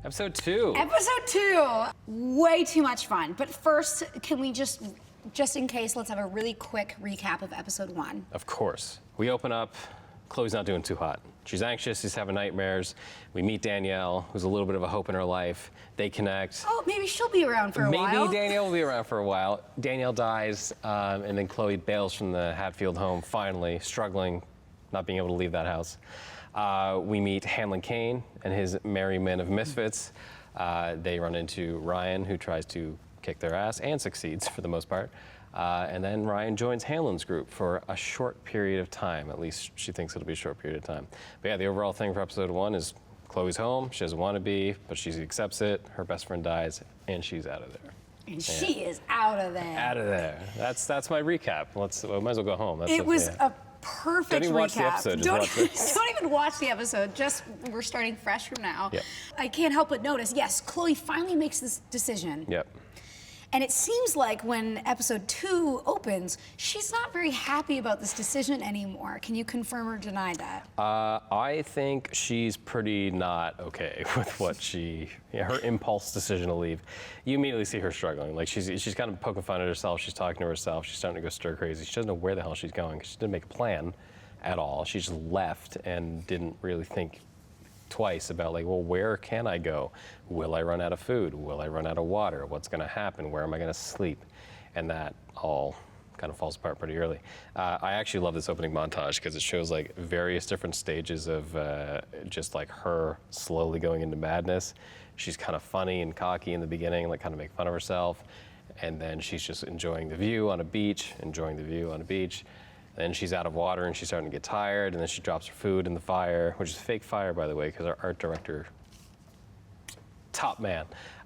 Episode 2. Episode 2. Way too much fun. But first, can we just in case, let's have a really quick recap of episode 1. Of course. We open up, Chloe's not doing too hot. She's anxious, she's having nightmares. We meet Danielle, who's a little bit of a hope in her life. They connect. Oh, maybe she'll be around for a while. Maybe Danielle will be around for a while. Danielle dies, and then Chloe bails from the Hatfield home, finally, struggling, not being able to leave that house. We meet Hanlon Kane and his merry men of misfits. They run into Ryan, who tries to kick their ass and succeeds for the most part. And then Ryan joins Hanlon's group for a short period of time. At least she thinks it'll be a short period of time. But yeah, the overall thing for episode 1 is Chloe's home. She doesn't want to be, but she accepts it. Her best friend dies, and she's out of there. And she is out of there. Out of there. That's my recap. We might as well go home. It was a perfect Don't even recap. watch the episode. Just watch this. Don't even watch the episode. Just we're starting fresh from now. Yep. I can't help but notice. Yes, Chloe finally makes this decision. Yep. And it seems like when episode 2 opens, she's not very happy about this decision anymore. Can you confirm or deny that? I think she's pretty not okay with what her impulse decision to leave. You immediately see her struggling. Like she's kind of poking fun at herself. She's talking to herself. She's starting to go stir crazy. She doesn't know where the hell she's going because she didn't make a plan at all. She just left and didn't really think twice about like, well, where can I go? Will I run out of food? Will I run out of water? What's going to happen? Where am I going to sleep? And that all kind of falls apart pretty early. I actually love this opening montage because it shows like various different stages of just like her slowly going into madness. She's kind of funny and cocky in the beginning, like kind of make fun of herself. And then she's just enjoying the view on a beach, Then she's out of water and she's starting to get tired, and then she drops her food in the fire, which is fake fire, by the way, because our art director, top man.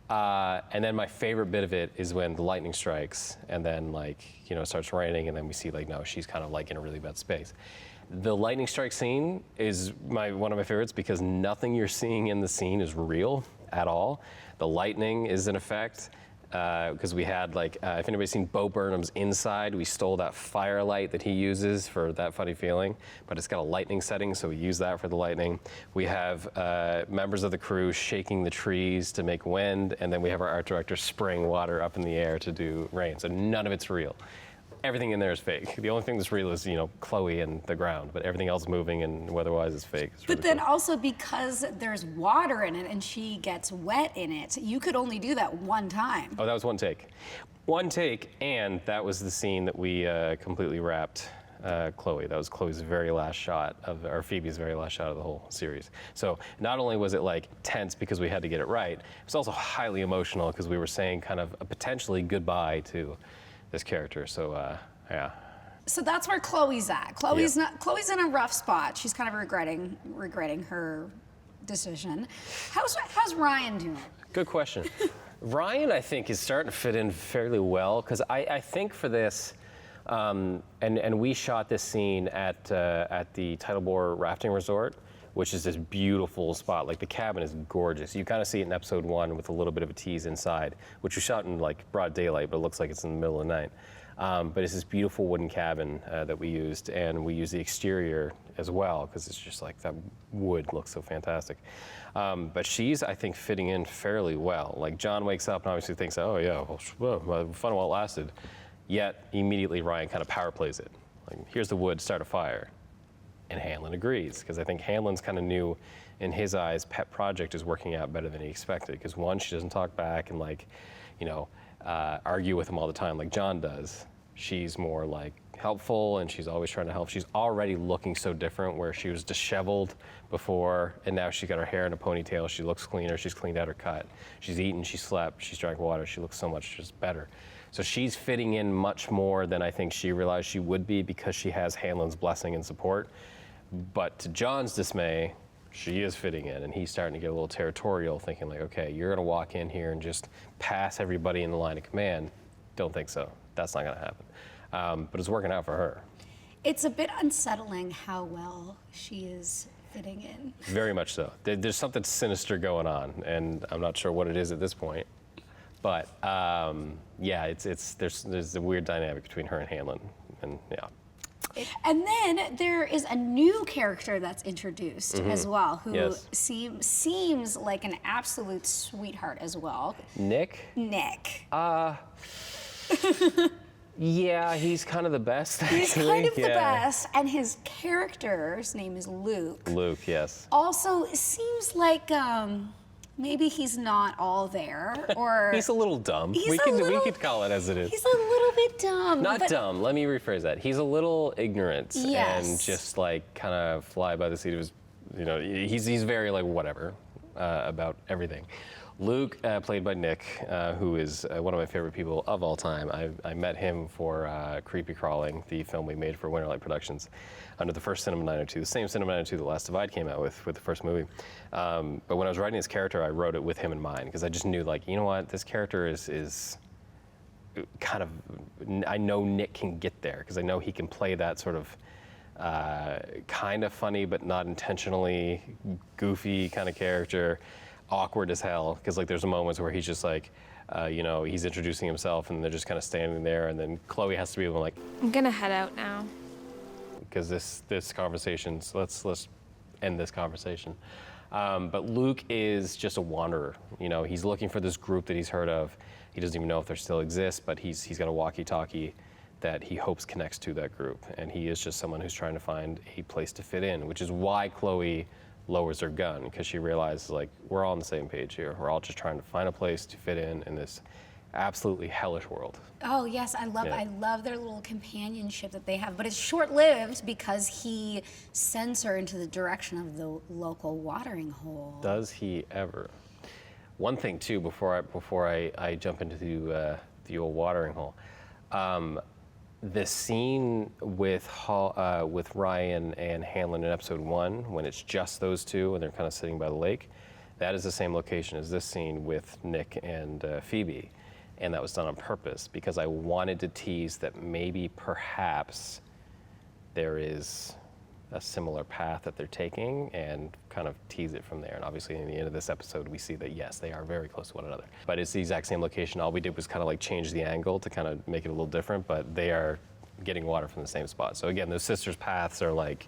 And then my favorite bit of it is when the lightning strikes, and then it starts raining, and then we see no, she's kind of in a really bad space. The lightning strike scene is one of my favorites because nothing you're seeing in the scene is real at all. The lightning is in effect. Because we had if anybody's seen Bo Burnham's Inside, we stole that firelight that he uses for that funny feeling, but it's got a lightning setting, so we use that for the lightning. We have members of the crew shaking the trees to make wind, and then we have our art director spraying water up in the air to do rain. So none of it's real. Everything in there is fake. The only thing that's real is, Chloe and the ground, but everything else moving and weather-wise is fake. It's really cool. Also because there's water in it and she gets wet in it, you could only do that one time. Oh, that was one take. One take, and that was the scene that we completely wrapped Chloe. That was Chloe's very last shot or Phoebe's very last shot of the whole series. So not only was it tense because we had to get it right, it was also highly emotional because we were saying kind of a potentially goodbye to this character, so yeah. So that's where Chloe's at. Chloe's in a rough spot. She's kind of regretting her decision. How's Ryan doing? Good question. Ryan, I think, is starting to fit in fairly well because I think for this, and we shot this scene at the Tidal Bore Rafting Resort, which is this beautiful spot. The cabin is gorgeous. You kind of see it in episode 1 with a little bit of a tease inside, which we shot in broad daylight, but it looks like it's in the middle of the night. But it's this beautiful wooden cabin that we used, and we used the exterior as well, because it's just that wood looks so fantastic. But she's, I think, fitting in fairly well. John wakes up and obviously thinks, oh yeah, well, fun while it lasted. Yet, immediately Ryan kind of power plays it. Here's the wood, start a fire. And Hanlon agrees, because I think Hanlon's kind of new, in his eyes, pet project is working out better than he expected. Because one, she doesn't talk back and argue with him all the time like John does. She's more helpful, and she's always trying to help. She's already looking so different, where she was disheveled before, and now she's got her hair in a ponytail. She looks cleaner. She's cleaned out her cut. She's eaten. She slept. She's drank water. She looks so much just better. So she's fitting in much more than I think she realized she would be, because she has Hanlon's blessing and support. But to John's dismay, she is fitting in, and he's starting to get a little territorial, thinking okay, you're going to walk in here and just pass everybody in the line of command. Don't think so. That's not going to happen. But it's working out for her. It's a bit unsettling how well she is fitting in. Very much so. There's something sinister going on, and I'm not sure what it is at this point. But yeah, there's a weird dynamic between her and Hanlon, and yeah. And then there is a new character that's introduced as well, who seems like an absolute sweetheart as well. Nick? Nick. Yeah, he's kind of the best, actually. He's kind of the best, and his character's name is Luke. Luke, yes. Also, it seems like maybe he's not all there, or he's a little dumb. We could call it as it is. He's a little bit dumb. Not dumb. Let me rephrase that. He's a little ignorant and just like kind of fly by the seat of his. You know, he's very like whatever about everything. Luke, played by Nick, who is one of my favorite people of all time. I met him for Creepy Crawling, the film we made for Winterlight Productions, under the first Cinema 902, the same Cinema 902 The Last Divide came out with the first movie. But when I was writing his character, I wrote it with him in mind, because I just knew, like, you know what, this character is kind of, I know Nick can get there, because I know he can play that sort of kind of funny but not intentionally goofy kind of character. Awkward as hell, because like there's moments where he's just like, you know, he's introducing himself and they're just kind of standing there, and then Chloe has to be like, I'm gonna head out now. Because this conversation, so let's end this conversation. But Luke is just a wanderer. You know, he's looking for this group that he's heard of. He doesn't even know if they still exist, but he's got a walkie-talkie that he hopes connects to that group, and he is just someone who's trying to find a place to fit in, which is why Chloe lowers her gun, because she realizes, like, we're all on the same page here. We're all just trying to find a place to fit in this absolutely hellish world. Oh yes, I love their little companionship that they have, but it's short-lived because he sends her into the direction of the local watering hole. Does he ever? One thing too, before I jump into the old watering hole, the scene with Ryan and Hanlon in episode 1, when it's just those two and they're kind of sitting by the lake, that is the same location as this scene with Nick and Phoebe. And that was done on purpose, because I wanted to tease that maybe perhaps there is a similar path that they're taking, and kind of tease it from there. And obviously in the end of this episode, we see that yes, they are very close to one another. But it's the exact same location. All we did was kind of like change the angle to kind of make it a little different, but they are getting water from the same spot. So again, those sisters' paths are like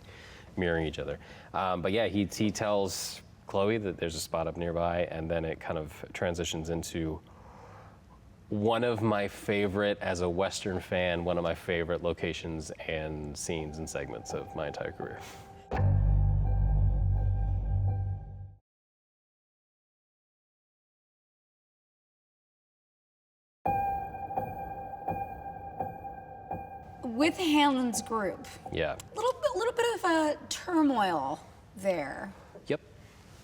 mirroring each other. But yeah, he tells Chloe that there's a spot up nearby, and then it kind of transitions into one of my favorite, as a Western fan, one of my favorite locations and scenes and segments of my entire career. With Hanlon's group, Yeah. little bit of a turmoil there. Yep.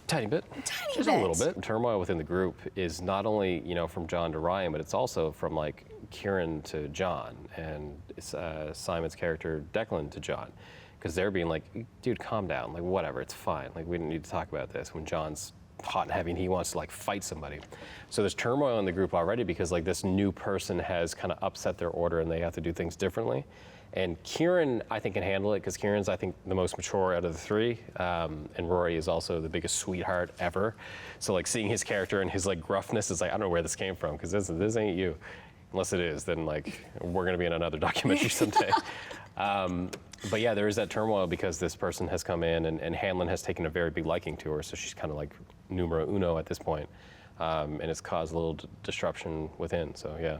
Tiny bit. Just a little bit. Turmoil within the group is not only, you know, from John to Ryan, but it's also from like Kieran to John, and it's Simon's character Declan to John, because they're being like, dude, calm down, like whatever, it's fine, like we don't need to talk about this, when John's hot and heavy and he wants to like fight somebody. So there's turmoil in the group already, because like this new person has kind of upset their order and they have to do things differently. And Kieran, I think, can handle it, because Kieran's, I think, the most mature out of the three. And Rory is also the biggest sweetheart ever. So like seeing his character and his like gruffness is like, I don't know where this came from, because this ain't you. Unless it is, then like we're gonna be in another documentary someday. But yeah, there is that turmoil because this person has come in, and Hanlon has taken a very big liking to her, so she's kind of like numero uno at this point. And it's caused a little disruption within, so yeah.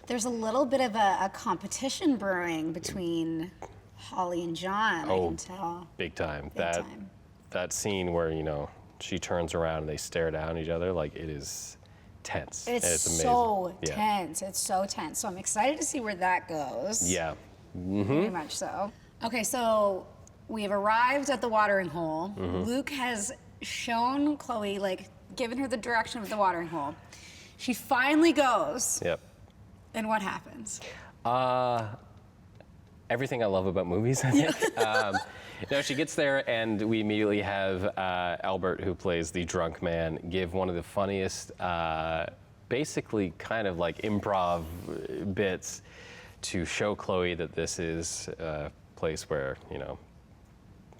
There's a little bit of a competition brewing between Holly and John, I can tell. Big time. Big time. That scene where, you know, she turns around and they stare down at each other, like it is tense. It's amazing. so tense. It's so tense. So I'm excited to see where that goes. Yeah. Very much so. Okay, so we've arrived at the watering hole. Luke has shown Chloe, like, given her the direction of the watering hole. She finally goes. Yep. And what happens? Everything I love about movies, I think. No, she gets there, and we immediately have Albert, who plays the drunk man, give one of the funniest, basically kind of like improv bits to show Chloe that this is a place where, you know,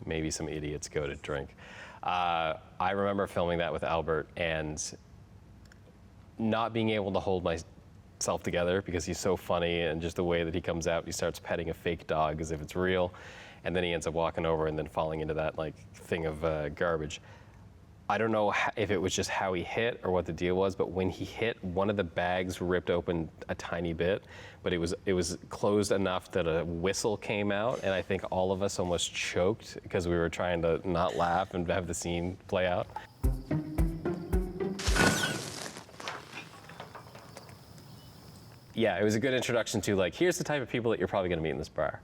maybe some idiots go to drink. I remember filming that with Albert and not being able to hold himself together because he's so funny, and just the way that he comes out, he starts petting a fake dog as if it's real, and then he ends up walking over and then falling into that like thing of garbage. I don't know if it was just how he hit or what the deal was, but when he hit, one of the bags ripped open a tiny bit, but it was closed enough that a whistle came out, and I think all of us almost choked because we were trying to not laugh and have the scene play out. Yeah, it was a good introduction to like, here's the type of people that you're probably gonna meet in this bar.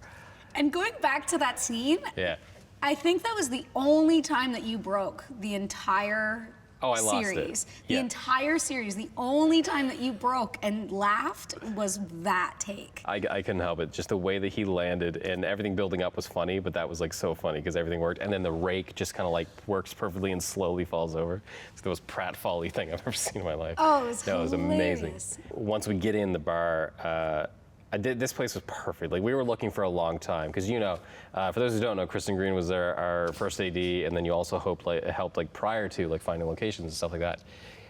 And going back to that scene, Yeah. I think that was the only time that you broke the entire series. The Yeah. entire series, the only time that you broke and laughed was that take. I couldn't help it. Just the way that he landed and everything building up was funny, but that was like so funny because everything worked. And then the rake just kind of like works perfectly and slowly falls over. It's the most pratfall-y thing I've ever seen in my life. Oh, it was No, it was amazing. hilarious. Once we get in the bar, this place was perfect. Like we were looking for a long time because for those who don't know, Kristyn Green was our first AD, and then you also helped like prior to like finding locations and stuff like that.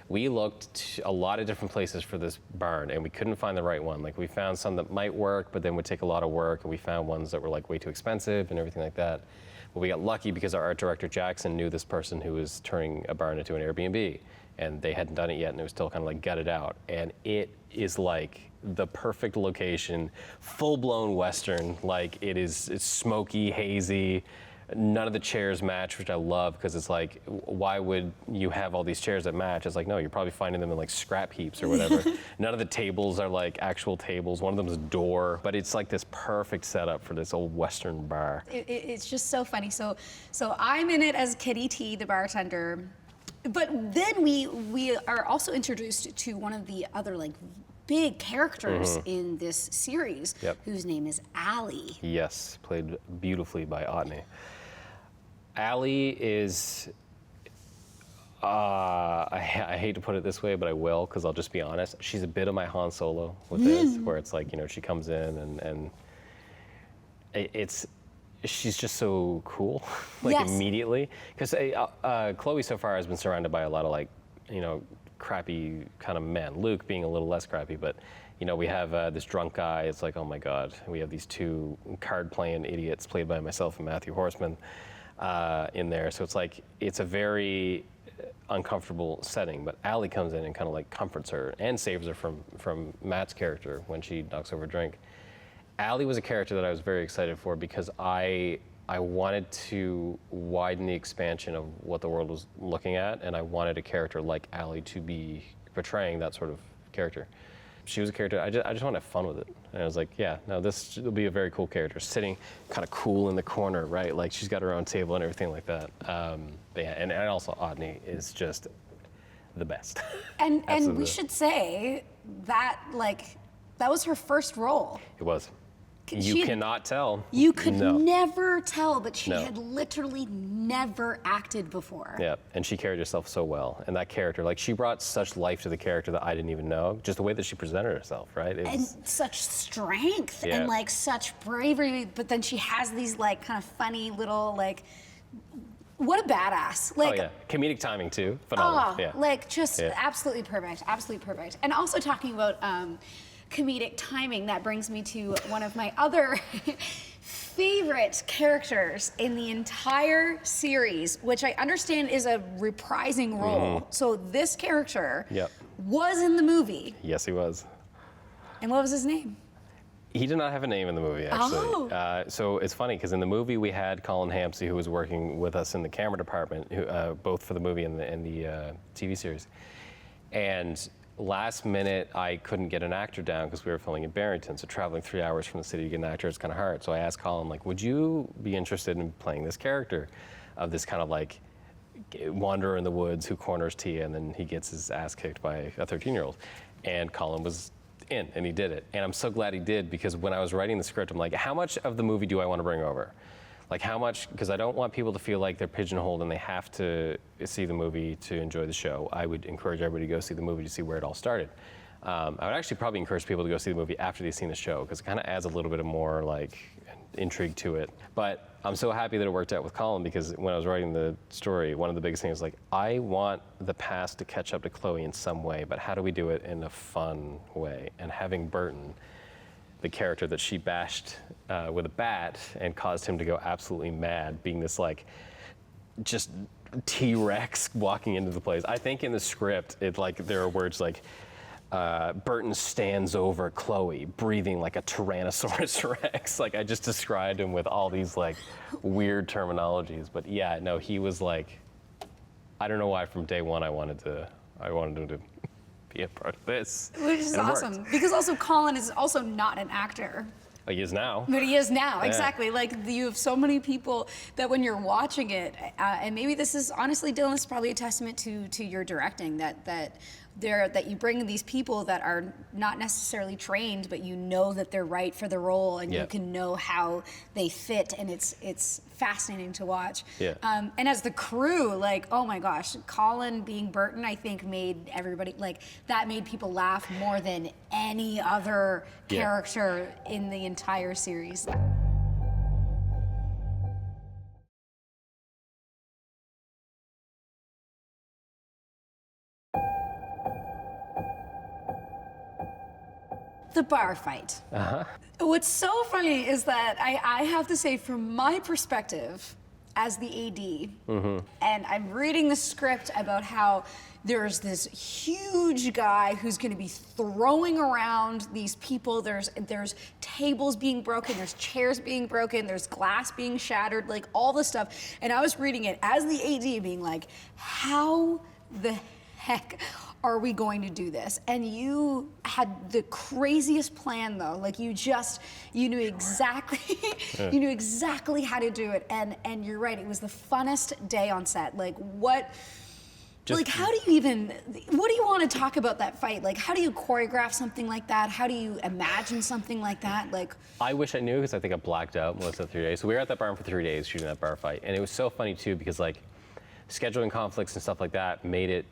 We looked a lot of different places for this barn, and we couldn't find the right one. Like we found some that might work, but then would take a lot of work, and we found ones that were like way too expensive and everything like that. But we got lucky because our art director Jackson knew this person who was turning a barn into an Airbnb, and they hadn't done it yet, and it was still kind of like gutted out. And it is like the perfect location, full-blown Western. Like it's smoky, hazy. None of the chairs match, which I love because it's like, why would you have all these chairs that match? It's like, no, you're probably finding them in like scrap heaps or whatever. None of the tables are like actual tables. One of them is a door, but it's like this perfect setup for this old Western bar. It's just so funny. So I'm in it as Kitty T, the bartender, but then we are also introduced to one of the other like big characters in this series, whose name is Allie. Yes, played beautifully by Otney. Allie is, I hate to put it this way, but I will, because I'll just be honest. She's a bit of my Han Solo with this, where it's like, she comes in and she's just so cool, like immediately. Because Chloe so far has been surrounded by a lot of like, crappy kind of men. Luke being a little less crappy, but we have this drunk guy. It's like, oh my God. We have these two card-playing idiots played by myself and Matthew Horseman in there. So it's like, it's a very uncomfortable setting, but Allie comes in and kind of like comforts her and saves her from Matt's character when she knocks over a drink. Allie was a character that I was very excited for because I wanted to widen the expansion of what the world was looking at, and I wanted a character like Allie to be portraying that sort of character. She was a character, I just want to have fun with it. And I was like, yeah, no, this will be a very cool character, sitting kind of cool in the corner, right? Like she's got her own table and everything like that. But yeah, and also Otney is just the best. And we should say that that was her first role. It was. You cannot tell. You could never tell, but she had literally never acted before. Yeah, and she carried herself so well. And that character, like she brought such life to the character that I didn't even know, just the way that she presented herself, right? And such strength and like such bravery, but then she has these like kind of funny little like, what a badass. Like, oh yeah, comedic timing too, phenomenal. Like just absolutely perfect, absolutely perfect. And also talking about comedic timing, that brings me to one of my other favorite characters in the entire series, which I understand is a reprising role. So this character was in the movie. Yes, he was. And what was his name? He did not have a name in the movie, actually. So it's funny, because in the movie we had Colin Hampsey, who was working with us in the camera department, both for the movie and the TV series. And last minute, I couldn't get an actor down because we were filming in Barrington, so traveling 3 hours from the city to get an actor is kind of hard. So I asked Colin, like, would you be interested in playing this character of this kind of like wanderer in the woods who corners Tia, and then he gets his ass kicked by a 13-year-old? And Colin was in, and he did it. And I'm so glad he did, because when I was writing the script, I'm like, how much of the movie do I want to bring over? Like how much, because I don't want people to feel like they're pigeonholed and they have to see the movie to enjoy the show. I would encourage everybody to go see the movie to see where it all started. I would actually probably encourage people to go see the movie after they've seen the show, because it kind of adds a little bit of more like intrigue to it. But I'm so happy that it worked out with Colin, because when I was writing the story, one of the biggest things was like, I want the past to catch up to Chloe in some way, but how do we do it in a fun way? And having Burton, the character that she bashed with a bat and caused him to go absolutely mad, being this like just T-Rex walking into the place. I think in the script, there are words like, Burton stands over Chloe, breathing like a Tyrannosaurus Rex. Like, I just described him with all these like weird terminologies. But yeah, no, he was like, I don't know why from day one I wanted him to be a part of this. Which is awesome, because also Colin is also not an actor. He is now. But he is now, Yeah. exactly. Like, you have so many people that when you're watching it, and maybe this is, honestly, Dillon, this is probably a testament to your directing, that you bring these people that are not necessarily trained, but you know that they're right for the role, and Yeah. you can know how they fit, and it's fascinating to watch. Yeah. And as the crew, like, oh my gosh, Colin being Burton, I think made everybody, like, that made people laugh more than any other Yeah. character in the entire series. The bar fight. What's so funny is that I have to say, from my perspective as the AD, and I'm reading the script about how there's this huge guy who's going to be throwing around these people. There's tables being broken, there's chairs being broken, there's glass being shattered, like all this stuff. And I was reading it as the AD being like, how the heck are we going to do this? And you had the craziest plan, though. Like, you knew exactly, you knew exactly how to do it. And you're right, it was the funnest day on set. Like, how do you what do you want to talk about that fight? Like, how do you choreograph something like that? How do you imagine something like that? Like, I wish I knew, because I think I blacked out most of the 3 days. So we were at that barn for 3 days shooting that bar fight. And it was so funny, too, because like scheduling conflicts and stuff like that made it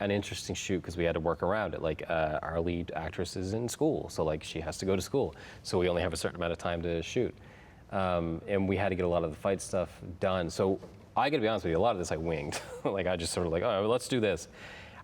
an interesting shoot, because we had to work around it. Like, our lead actress is in school, so like she has to go to school. So we only have a certain amount of time to shoot. And we had to get a lot of the fight stuff done. So I gotta be honest with you, a lot of this I winged. Like, I just sort of like, oh, let's do this.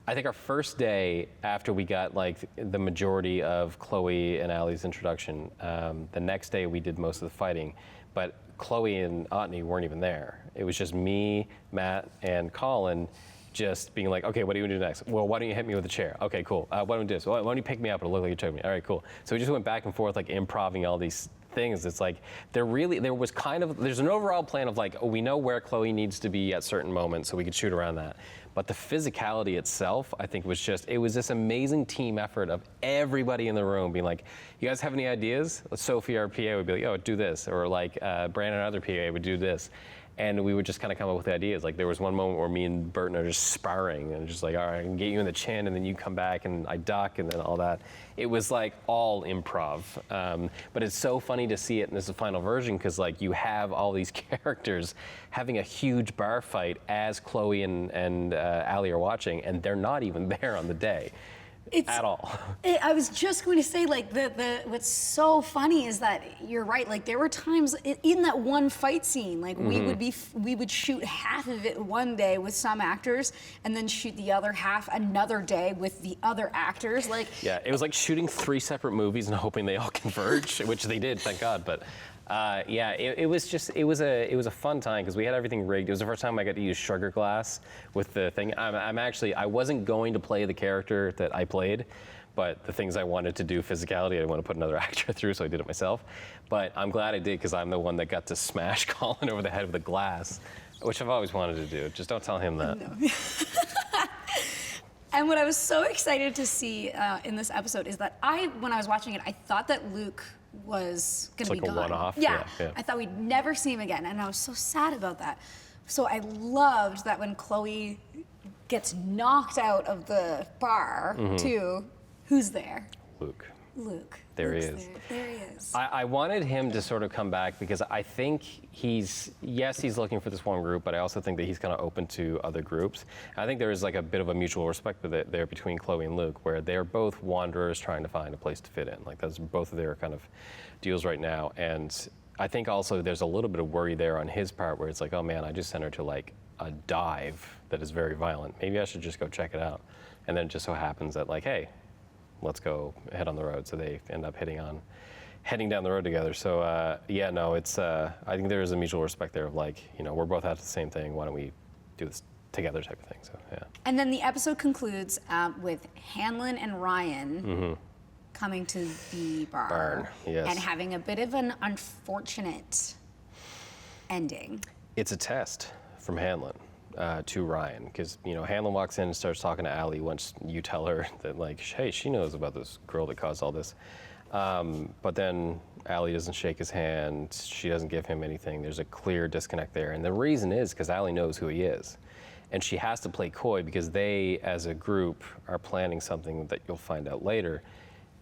I think our first day after we got like the majority of Chloe and Allie's introduction, the next day we did most of the fighting, but Chloe and Otney weren't even there. It was just me, Matt, and Colin, just being like, okay, what do you want to do next? Well, why don't you hit me with a chair? Okay, cool. Why don't we do this? Why don't you pick me up? It'll look like you took me. All right, cool. So we just went back and forth, like improvising all these things. It's like, there's an overall plan of like, oh, we know where Chloe needs to be at certain moments, so we could shoot around that. But the physicality itself, I think, it was this amazing team effort of everybody in the room being like, you guys have any ideas? Sophie, our PA, would be like, oh, do this. Or like Brandon, our other PA, would do this. And we would just kind of come up with ideas. Like, there was one moment where me and Burton are just sparring, and just like, all right, I can get you in the chin, and then you come back, and I duck, and then all that. It was like all improv. But it's so funny to see it in this final version, because like you have all these characters having a huge bar fight as Chloe and Allie are watching, and they're not even there on the day. At all. I was just going to say, like, what's so funny is that you're right. Like, there were times in that one fight scene, like we would shoot half of it one day with some actors, and then shoot the other half another day with the other actors. Like, yeah, it was like shooting 3 separate movies and hoping they all converge, which they did, thank God. But yeah, it was a fun time, because we had everything rigged. It was the first time I got to use sugar glass with the thing. I wasn't going to play the character that I played, but the things I wanted to do physicality, I didn't want to put another actor through, so I did it myself. But I'm glad I did, because I'm the one that got to smash Colin over the head with the glass, which I've always wanted to do. Just don't tell him that. No. And what I was so excited to see in this episode is that when I was watching it, I thought that Luke was going to be like gone. a one-off? Yeah. Yeah. I thought we'd never see him again, and I was so sad about that. So I loved that when Chloe gets knocked out of the bar, too, who's there? Luke. Luke. There he Luke's is. There he is. I wanted him to sort of come back, because I think he's looking for this one group, but I also think that he's kind of open to other groups. I think there is like a bit of a mutual respect there between Chloe and Luke, where they're both wanderers trying to find a place to fit in. Like, that's both of their kind of deals right now. And I think also there's a little bit of worry there on his part where it's like, oh man, I just sent her to like a dive that is very violent. Maybe I should just go check it out. And then it just so happens that like, hey, let's go head on the road. So they end up heading down the road together. So yeah, no, it's, I think there is a mutual respect there of like, you know, we're both after the same thing. Why don't we do this together type of thing, so yeah. And then the episode concludes with Hanlon and Ryan coming to the barn yes. and having a bit of an unfortunate ending. It's a test from Hanlon to Ryan, because you know Hanlon walks in and starts talking to Allie once you tell her that like, hey, she knows about this girl that caused all this. But then Allie doesn't shake his hand. She doesn't give him anything. There's a clear disconnect there, and the reason is because Allie knows who he is. And she has to play coy because they, as a group, are planning something that you'll find out later,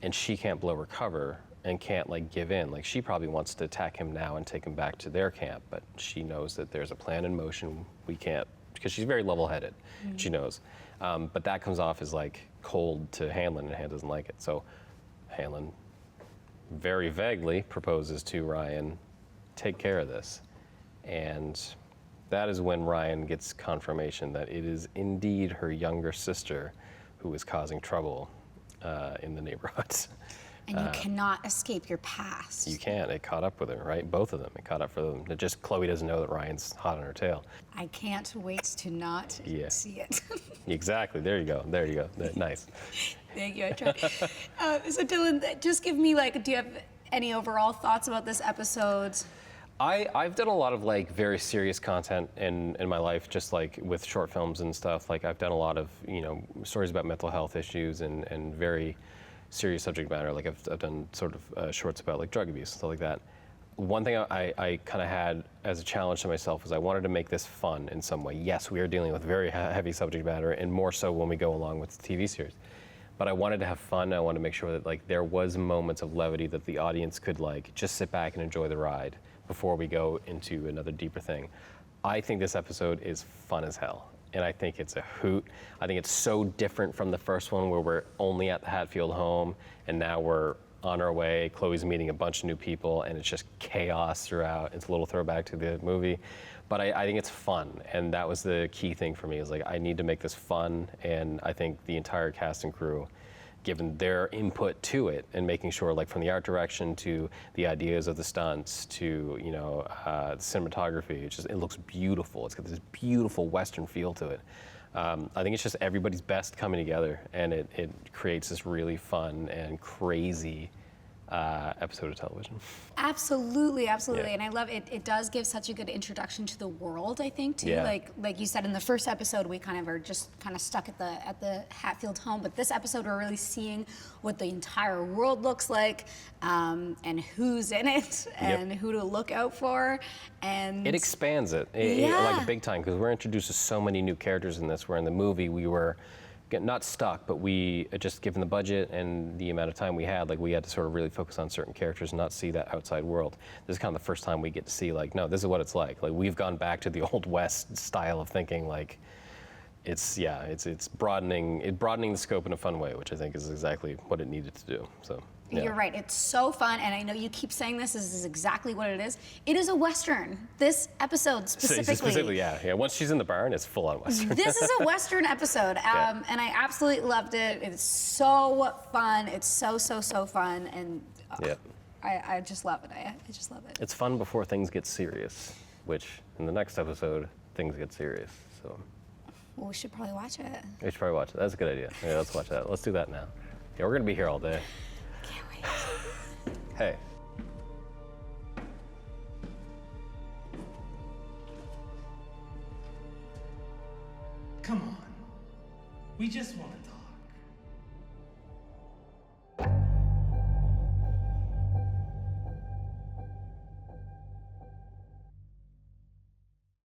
and she can't blow her cover and can't like give in. Like she probably wants to attack him now and take him back to their camp, but she knows that there's a plan in motion. We can't, because she's very level-headed. She knows. But that comes off as like cold to Hanlon, and Hanlon doesn't like it. So Hanlon very vaguely proposes to Ryan, take care of this. And that is when Ryan gets confirmation that it is indeed her younger sister who is causing trouble in the neighborhood. And you cannot escape your past. You can't. It caught up with her, right? Both of them. It caught up for them. It just Chloe doesn't know that Ryan's hot on her tail. I can't wait to not see it. Exactly. There you go. There you go. Nice. Thank you. I tried. So Dillon, just give me like, do you have any overall thoughts about this episode? I've done a lot of like very serious content in my life, just like with short films and stuff. Like I've done a lot of, you know, stories about mental health issues and very serious subject matter. Like I've done sort of shorts about like drug abuse, stuff like that. One thing I kind of had as a challenge to myself was I wanted to make this fun in some way. Yes, we are dealing with very heavy subject matter, and more so when we go along with the TV series. But I wanted to have fun. I wanted to make sure that like there was moments of levity that the audience could like just sit back and enjoy the ride before we go into another deeper thing. I think this episode is fun as hell, and I think it's a hoot. I think it's so different from the first one where we're only at the Hatfield home, and now we're on our way. Chloe's meeting a bunch of new people, and it's just chaos throughout. It's a little throwback to the movie, but I think it's fun, and that was the key thing for me, is like I need to make this fun, and I think the entire cast and crew, given their input to it and making sure, like from the art direction to the ideas of the stunts to, you know, the cinematography, it looks beautiful. It's got this beautiful Western feel to it. I think it's just everybody's best coming together, and it creates this really fun and crazy episode of television. Absolutely, absolutely. Yeah. And I love it. It does give such a good introduction to the world, I think, too. Yeah. Like you said in the first episode, we kind of are just kind of stuck at the Hatfield home. But this episode, we're really seeing what the entire world looks like, and who's in it, and who to look out for. And it expands it, like big time, because we're introduced to so many new characters in this, where in the movie we were not stuck, but we, just given the budget and the amount of time we had, like we had to sort of really focus on certain characters and not see that outside world. This is kind of the first time we get to see like, no, this is what it's like. Like we've gone back to the Old West style of thinking. Like it's broadening the scope in a fun way, which I think is exactly what it needed to do. So. Yeah. You're right. It's so fun, and I know you keep saying this is exactly what it is. It is a Western. This episode specifically. Specifically, yeah. Once she's in the barn, it's full on Western. This is a Western episode, and I absolutely loved it. It's so fun. It's so fun, and I just love it. I just love it. It's fun before things get serious, which in the next episode, things get serious. So. Well, we should probably watch it. We should probably watch it. That's a good idea. Yeah, let's watch that. Let's do that now. Yeah, we're gonna be here all day. Can't wait. Hey. Come on. We just want to talk.